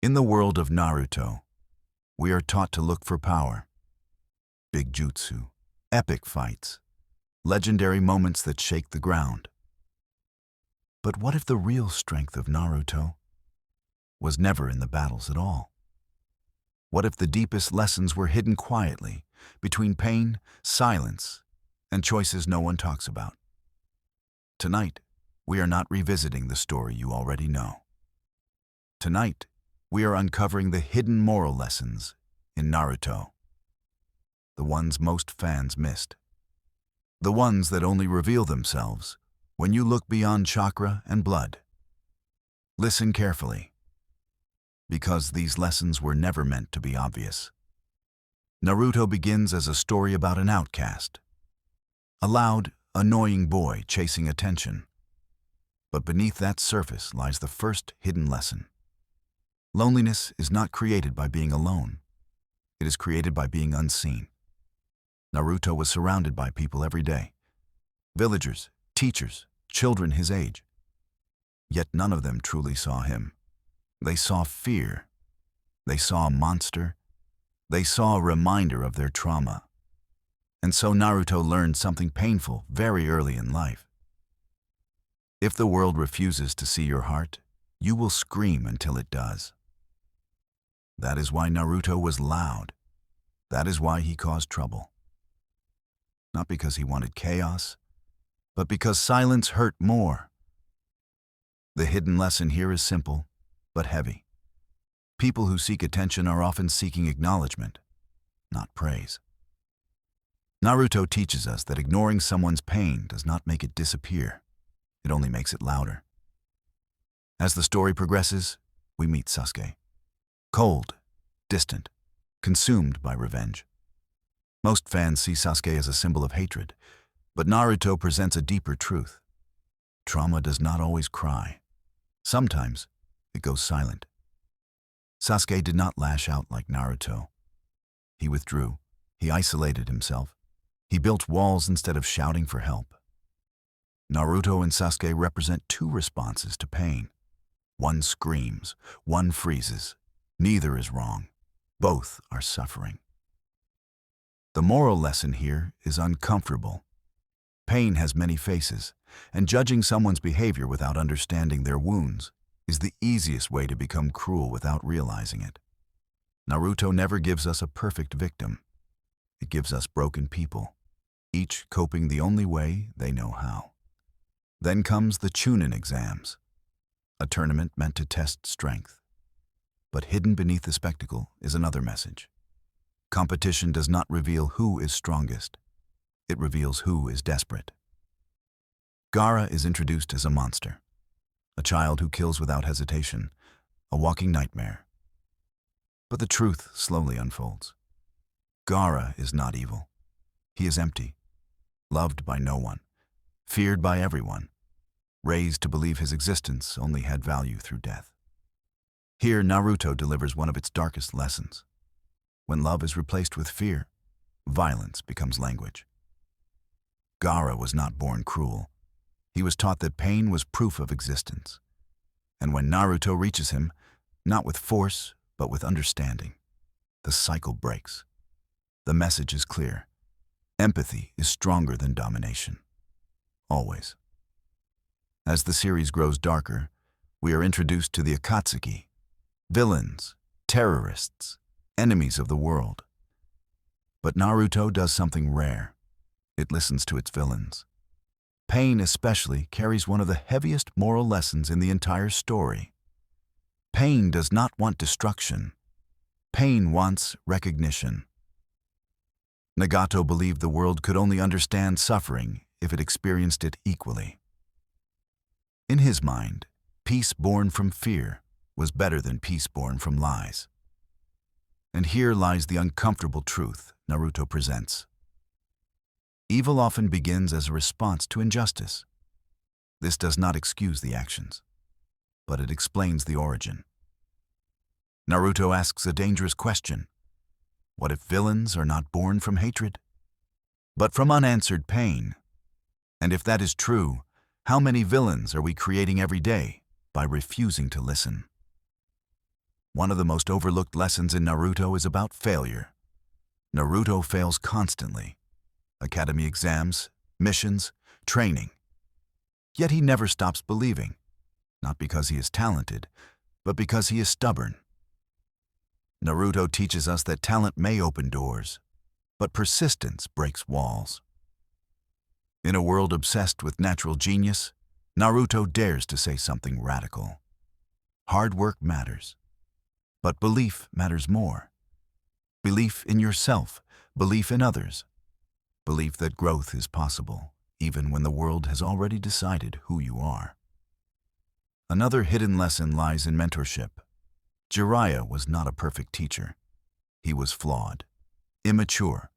In the world of Naruto, we are taught to look for power, big jutsu, epic fights, legendary moments that shake the ground. But what if the real strength of Naruto was never in the battles at all? What if the deepest lessons were hidden quietly between pain, silence, and choices no one talks about? Tonight, we are not revisiting the story you already know. Tonight, we are uncovering the hidden moral lessons in Naruto. The ones most fans missed. The ones that only reveal themselves when you look beyond chakra and blood. Listen carefully, because these lessons were never meant to be obvious. Naruto begins as a story about an outcast, a loud, annoying boy chasing attention. But beneath that surface lies the first hidden lesson. Loneliness is not created by being alone. It is created by being unseen. Naruto was surrounded by people every day. Villagers, teachers, children his age. Yet none of them truly saw him. They saw fear. They saw a monster. They saw a reminder of their trauma. And so Naruto learned something painful very early in life. If the world refuses to see your heart, you will scream until it does. That is why Naruto was loud. That is why he caused trouble. Not because he wanted chaos, but because silence hurt more. The hidden lesson here is simple, but heavy. People who seek attention are often seeking acknowledgement, not praise. Naruto teaches us that ignoring someone's pain does not make it disappear. It only makes it louder. As the story progresses, we meet Sasuke. Cold, distant, consumed by revenge. Most fans see Sasuke as a symbol of hatred, but Naruto presents a deeper truth. Trauma does not always cry. Sometimes it goes silent. Sasuke did not lash out like Naruto. He withdrew. He isolated himself. He built walls instead of shouting for help. Naruto and Sasuke represent two responses to pain. One screams, one freezes. Neither is wrong. Both are suffering. The moral lesson here is uncomfortable. Pain has many faces, and judging someone's behavior without understanding their wounds is the easiest way to become cruel without realizing it. Naruto never gives us a perfect victim. It gives us broken people, each coping the only way they know how. Then comes the Chunin exams, a tournament meant to test strength. But hidden beneath the spectacle is another message. Competition does not reveal who is strongest. It reveals who is desperate. Gaara is introduced as a monster, a child who kills without hesitation, a walking nightmare. But the truth slowly unfolds. Gaara is not evil. He is empty, loved by no one, feared by everyone, raised to believe his existence only had value through death. Here, Naruto delivers one of its darkest lessons. When love is replaced with fear, violence becomes language. Gaara was not born cruel. He was taught that pain was proof of existence. And when Naruto reaches him, not with force, but with understanding, the cycle breaks. The message is clear. Empathy is stronger than domination. Always. As the series grows darker, we are introduced to the Akatsuki, villains, terrorists, enemies of the world. But Naruto does something rare. It listens to its villains. Pain especially carries one of the heaviest moral lessons in the entire story. Pain does not want destruction. Pain wants recognition. Nagato believed the world could only understand suffering if it experienced it equally. In his mind, peace born from fear was better than peace born from lies. And here lies the uncomfortable truth Naruto presents. Evil often begins as a response to injustice. This does not excuse the actions, but it explains the origin. Naruto asks a dangerous question. What if villains are not born from hatred, but from unanswered pain? And if that is true, how many villains are we creating every day by refusing to listen? One of the most overlooked lessons in Naruto is about failure. Naruto fails constantly. Academy exams, missions, training. Yet he never stops believing, not because he is talented, but because he is stubborn. Naruto teaches us that talent may open doors, but persistence breaks walls. In a world obsessed with natural genius, Naruto dares to say something radical. Hard work matters, but belief matters more. Belief in yourself, belief in others, belief that growth is possible, even when the world has already decided who you are. Another hidden lesson lies in mentorship. Jiraiya was not a perfect teacher. He was flawed, immature,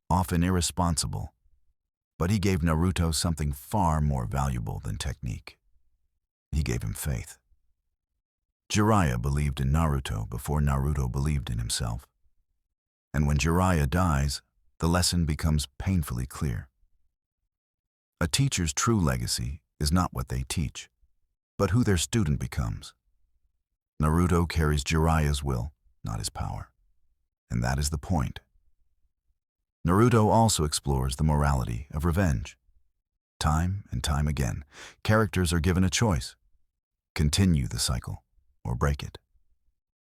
often irresponsible. But he gave Naruto something far more valuable than technique. He gave him faith. Jiraiya believed in Naruto before Naruto believed in himself. And when Jiraiya dies, the lesson becomes painfully clear. A teacher's true legacy is not what they teach, but who their student becomes. Naruto carries Jiraiya's will, not his power. And that is the point. Naruto also explores the morality of revenge. Time and time again, characters are given a choice: continue the cycle or break it.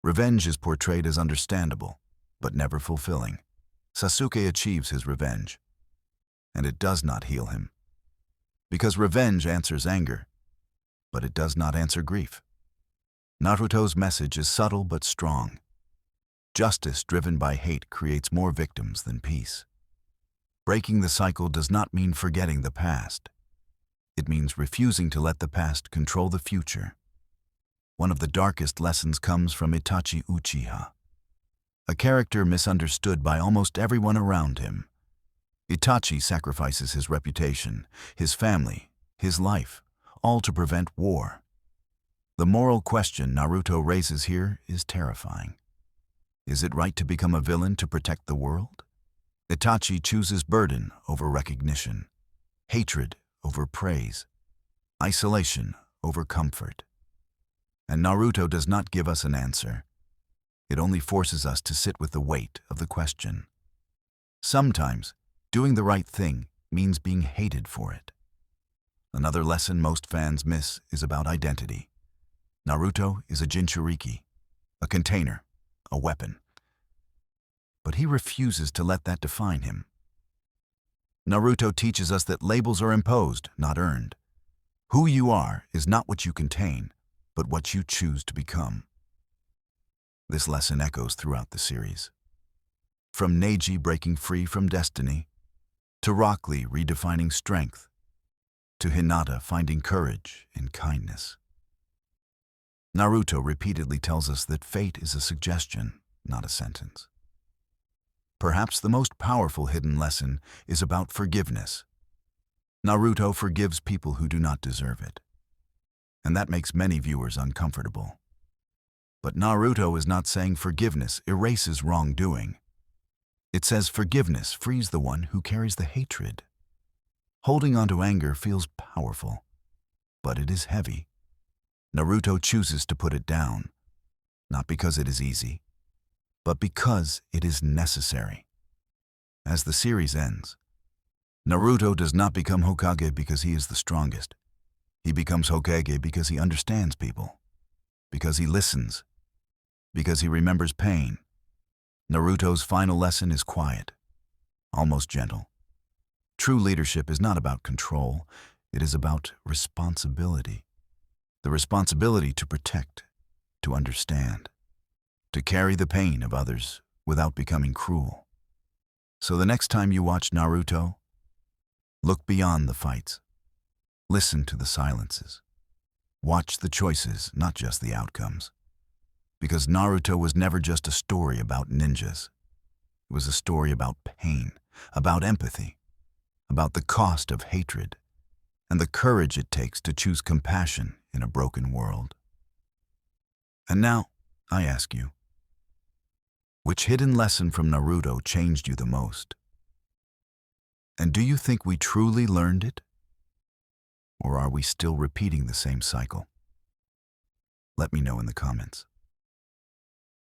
Revenge is portrayed as understandable, but never fulfilling. Sasuke achieves his revenge, and it does not heal him. Because revenge answers anger, but it does not answer grief. Naruto's message is subtle but strong. Justice driven by hate creates more victims than peace. Breaking the cycle does not mean forgetting the past. It means refusing to let the past control the future. One of the darkest lessons comes from Itachi Uchiha, a character misunderstood by almost everyone around him. Itachi sacrifices his reputation, his family, his life, all to prevent war. The moral question Naruto raises here is terrifying. Is it right to become a villain to protect the world? Itachi chooses burden over recognition, hatred over praise, isolation over comfort. And Naruto does not give us an answer. It only forces us to sit with the weight of the question. Sometimes, doing the right thing means being hated for it. Another lesson most fans miss is about identity. Naruto is a Jinchuriki, a container, a weapon. But he refuses to let that define him. Naruto teaches us that labels are imposed, not earned. Who you are is not what you contain, but what you choose to become. This lesson echoes throughout the series. From Neji breaking free from destiny, to Rock Lee redefining strength, to Hinata finding courage in kindness. Naruto repeatedly tells us that fate is a suggestion, not a sentence. Perhaps the most powerful hidden lesson is about forgiveness. Naruto forgives people who do not deserve it. And that makes many viewers uncomfortable. But Naruto is not saying forgiveness erases wrongdoing. It says forgiveness frees the one who carries the hatred. Holding on to anger feels powerful, but it is heavy. Naruto chooses to put it down, not because it is easy, but because it is necessary. As the series ends, Naruto does not become Hokage because he is the strongest. He becomes Hokage because he understands people, because he listens, because he remembers pain. Naruto's final lesson is quiet, almost gentle. True leadership is not about control, it is about responsibility. The responsibility to protect, to understand, to carry the pain of others without becoming cruel. So the next time you watch Naruto, look beyond the fights. Listen to the silences. Watch the choices, not just the outcomes. Because Naruto was never just a story about ninjas. It was a story about pain, about empathy, about the cost of hatred, and the courage it takes to choose compassion in a broken world. And now, I ask you, which hidden lesson from Naruto changed you the most? And do you think we truly learned it? Or are we still repeating the same cycle? Let me know in the comments.